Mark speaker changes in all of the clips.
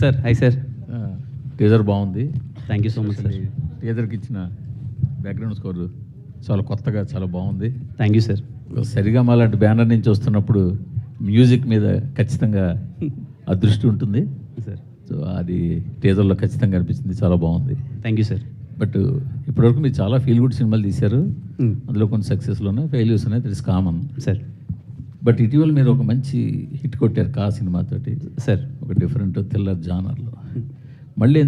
Speaker 1: Sir hi sir.
Speaker 2: Teaser బాగుంది.
Speaker 1: Thank you so much sir.
Speaker 2: టీజర్కి ఇచ్చిన బ్యాక్గ్రౌండ్ స్కోర్ చాలా కొత్తగా చాలా బాగుంది.
Speaker 1: Thank you sir.
Speaker 2: సరిగమ లాంటి బ్యానర్ నుంచి వస్తున్నప్పుడు మ్యూజిక్ మీద ఖచ్చితంగా అదృష్టి ఉంటుంది
Speaker 1: సార్.
Speaker 2: సో అది టీజర్లో ఖచ్చితంగా అనిపించింది, చాలా బాగుంది.
Speaker 1: Thank you sir.
Speaker 2: బట్ ఇప్పటివరకు మీరు చాలా ఫీల్ గుడ్ సినిమాలు తీశారు. అందులో కొన్ని సక్సెస్లు ఉన్నాయి, ఫెయిల్యూర్స్ ఉన్నాయి, that is common
Speaker 1: sir.
Speaker 2: But ఇటీవల మీరు ఒక మంచి హిట్ కొట్టారు కా సినిమాతోటి
Speaker 1: సార్.
Speaker 2: ఒక డిఫరెంట్ థ్రిల్లర్ జానర్లో. మళ్ళీ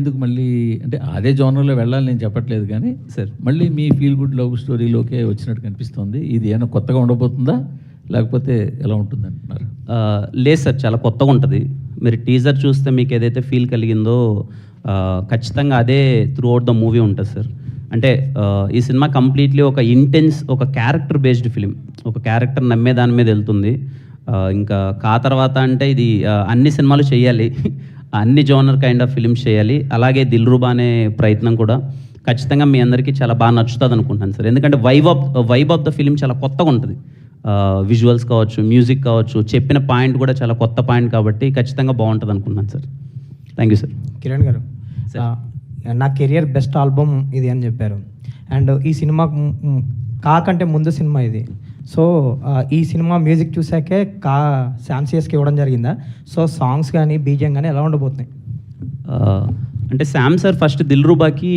Speaker 2: అంటే అదే జానర్లో వెళ్ళాలని నేను చెప్పట్లేదు, కానీ
Speaker 1: సార్
Speaker 2: మళ్ళీ మీ ఫీల్ గుడ్ లవ్ స్టోరీలోకే వచ్చినట్టు కనిపిస్తుంది. ఇది ఏమైనా కొత్తగా ఉండబోతుందా లేకపోతే ఎలా ఉంటుంది అంటున్నారు?
Speaker 1: లేదు సార్, చాలా కొత్తగా ఉంటుంది. మీరు టీజర్ చూస్తే మీకు ఏదైతే ఫీల్ కలిగిందో ఖచ్చితంగా అదే త్రూ అవుట్ ద మూవీ ఉంటుంది సార్. అంటే ఈ సినిమా కంప్లీట్లీ ఒక ఇంటెన్స్, ఒక క్యారెక్టర్ బేస్డ్ ఫిలిం, ఒక క్యారెక్టర్ నమ్మే దాని మీద వెళ్తుంది. ఇంకా కా తర్వాత అంటే ఇది అన్ని సినిమాలు చేయాలి, అన్ని జోనర్ కైండ్ ఆఫ్ ఫిలిమ్స్ చేయాలి. అలాగే దిల్రుబా అనే ప్రయత్నం కూడా ఖచ్చితంగా మీ అందరికీ చాలా బాగా నచ్చుతుంది అనుకుంటాను సార్. ఎందుకంటే వైబ్ ఆఫ్ ద ఫిలిం చాలా కొత్తగా ఉంటుంది. విజువల్స్ కావచ్చు, మ్యూజిక్ కావచ్చు, చెప్పిన పాయింట్ కూడా చాలా కొత్త పాయింట్ కాబట్టి ఖచ్చితంగా బాగుంటుంది అనుకుంటున్నాను sir. Thank you sir.
Speaker 3: Kiran గారు, నా కెరియర్ బెస్ట్ ఆల్బమ్ ఇది అని చెప్పారు. అండ్ ఈ సినిమా కాకంటే ముందు సినిమా ఇది. సో ఈ సినిమా మ్యూజిక్ చూసాకే శామ్సియస్కి ఇవ్వడం జరిగిందా? సో సాంగ్స్ కానీ బీజిఎం కానీ ఎలా ఉండబోతున్నాయి?
Speaker 1: అంటే శామ్ సార్ ఫస్ట్ దిల్రుబాకి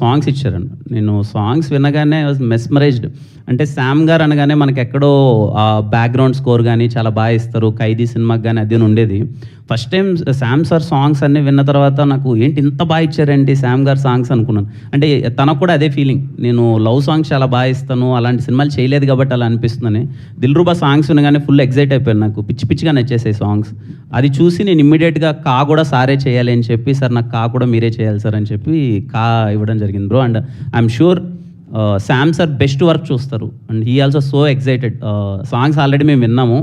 Speaker 1: సాంగ్స్ ఇచ్చారండి. నేను సాంగ్స్ వినగానే వాజ్ మెస్మరైజ్డ్. అంటే శామ్ గారు అనగానే మనకి ఎక్కడో బ్యాక్గ్రౌండ్ స్కోర్ కానీ చాలా బాగా ఇస్తారు, ఖైదీ సినిమాకి కానీ అది ఉండేది. First time Sam sir songs అన్నీ విన్న తర్వాత నాకు ఏంటి ఇంత బాగా ఇచ్చారేంటి శామ్ గారు సాంగ్స్ అనుకున్నాను. అంటే తనకు కూడా అదే ఫీలింగ్, నేను లవ్ సాంగ్స్ చాలా బాగా ఇస్తాను, అలాంటి సినిమాలు చేయలేదు కాబట్టి అలా అనిపిస్తుందని. దిల్రుబా సాంగ్స్ వినగానే ఫుల్ ఎగ్జైట్ అయిపోయాను, నాకు పిచ్చి పిచ్చిగా నచ్చేసాయి సాంగ్స్. అది చూసి నేను ఇమ్మీడియట్గా కా కూడా సారే చేయాలి అని చెప్పి, సార్ నాకు కా కూడా మీరే చేయాలి సార్ అని చెప్పి కా ఇవ్వడం జరిగింది bro. And I'm sure Sam sir best work చూస్తారు. And he also so excited. Songs already మేము విన్నాము.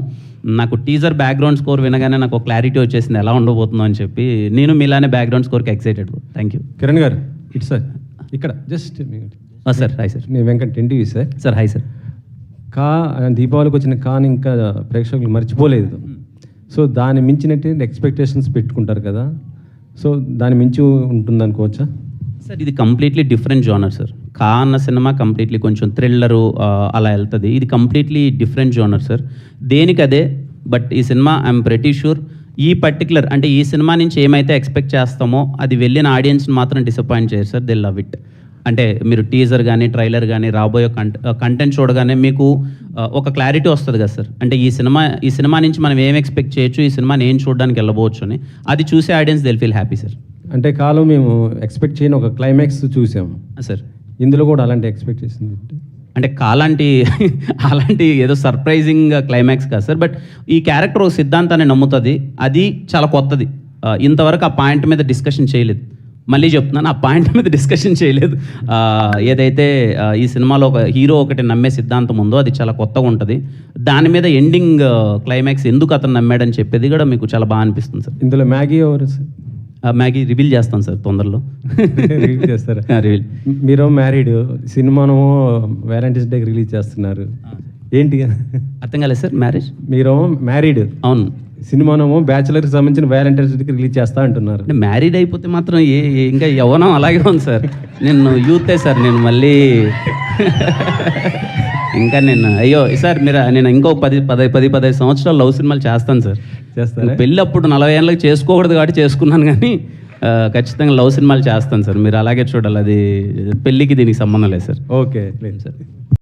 Speaker 1: నాకు టీజర్ బ్యాక్గ్రౌండ్ స్కోర్ వినగానే నాకు క్లారిటీ వచ్చేసింది ఎలా ఉండబోతుందో అని చెప్పి. నేను మీలానే బ్యాక్గ్రౌండ్ స్కోర్కి excited. Thank you.
Speaker 4: Kiran garu, it's sir ఇక్కడ జస్ట్
Speaker 1: సార్. Hi sir.
Speaker 4: నేను Venkat NTV sir.
Speaker 1: Sir hi sir.
Speaker 4: కా దీపావళికి వచ్చిన కాని ఇంకా ప్రేక్షకులు మర్చిపోలేదు. సో దాన్ని మించినట్టు ఎక్స్పెక్టేషన్స్ పెట్టుకుంటారు కదా, సో దాని మించి ఉంటుంది అనుకోవచ్చా
Speaker 1: సార్? ఇది కంప్లీట్లీ డిఫరెంట్ జోనర్ సార్. కా అన్న సినిమా కంప్లీట్లీ కొంచెం థ్రిల్లరు అలా వెళ్తుంది. ఇది కంప్లీట్లీ డిఫరెంట్ జోనర్ సార్, దేనికి అదే. బట్ ఈ సినిమా ఐఎమ్ ప్రెటీ షూర్ ఈ పర్టికులర్ అంటే ఈ సినిమా నుంచి ఏమైతే ఎక్స్పెక్ట్ చేస్తామో అది వెళ్ళిన ఆడియన్స్ని మాత్రం డిసప్పాయింట్ చేయరు సార్. They love it. అంటే మీరు టీజర్ కానీ ట్రైలర్ కానీ రాబోయే కంటెంట్ చూడగానే మీకు ఒక క్లారిటీ వస్తుంది కదా సార్. అంటే ఈ సినిమా నుంచి మనం ఏం ఎక్స్పెక్ట్ చేయొచ్చు, ఈ సినిమాని ఏం చూడడానికి వెళ్ళబోవచ్చు అని, అది చూసే audience Dil feel happy sir.
Speaker 4: అంటే కాలం మేము ఎక్స్పెక్ట్ చేయని ఒక క్లైమాక్స్ చూసాము
Speaker 1: సార్.
Speaker 4: ఇందులో కూడా అలాంటి ఎక్స్పెక్ట్ చేసింది
Speaker 1: అంటే అలాంటి ఏదో సర్ప్రైజింగ్ క్లైమాక్స్ కాదు సార్. బట్ ఈ క్యారెక్టర్ ఒక సిద్ధాంతాన్ని నమ్ముతుంది, అది చాలా కొత్తది. ఇంతవరకు ఆ పాయింట్ మీద డిస్కషన్ చేయలేదు. మళ్ళీ చెప్తున్నాను, ఆ పాయింట్ మీద డిస్కషన్ చేయలేదు. ఏదైతే ఈ సినిమాలో ఒక హీరో ఒకటి నమ్మే సిద్ధాంతం ఉందో అది చాలా కొత్తగా ఉంటుంది. దాని మీద ఎండింగ్ క్లైమాక్స్ ఎందుకు అతను నమ్మాడని చెప్పేది కూడా మీకు చాలా బాగా అనిపిస్తుంది సార్.
Speaker 4: ఇందులో మ్యాగీ ఎవరు సార్?
Speaker 1: మ్యాగీ రివీల్ చేస్తాను సార్ తొందరలో.
Speaker 4: రివీల్ చేస్తారా?
Speaker 1: రివీల్.
Speaker 4: మీరు మ్యారీడ్, సినిమాను వ్యాలంటైన్స్ డేకి రిలీజ్ చేస్తున్నారు, ఏంటి
Speaker 1: అర్థం కాలేదు సార్? మ్యారేజ్
Speaker 4: మీరు మ్యారీడ్,
Speaker 1: అవును,
Speaker 4: సినిమానేమో బ్యాచులర్కి సంబంధించిన వ్యాలంటైన్స్ డేకి రిలీజ్ చేస్తా అంటున్నారు.
Speaker 1: అంటే మ్యారీడ్ అయిపోతే మాత్రం ఇంకా యవ్వనం అలాగే ఉంది సార్. నేను యూతే సార్, నేను మళ్ళీ ఇంకా నేను అయ్యో సార్ నేను ఇంకో 10-15 సంవత్సరాలు లవ్ సినిమాలు చేస్తాను సార్.
Speaker 4: చేస్తాను.
Speaker 1: పెళ్ళి అప్పుడు 40 ఏళ్ళకి చేసుకోకూడదు కాబట్టి చేసుకున్నాను, కానీ ఖచ్చితంగా లవ్ సినిమాలు చేస్తాను సార్. మీరు అలాగే చూడాలి, అది పెళ్ళికి దీనికి సంబంధం లేదు సార్.
Speaker 4: ఓకే, లేదు సార్.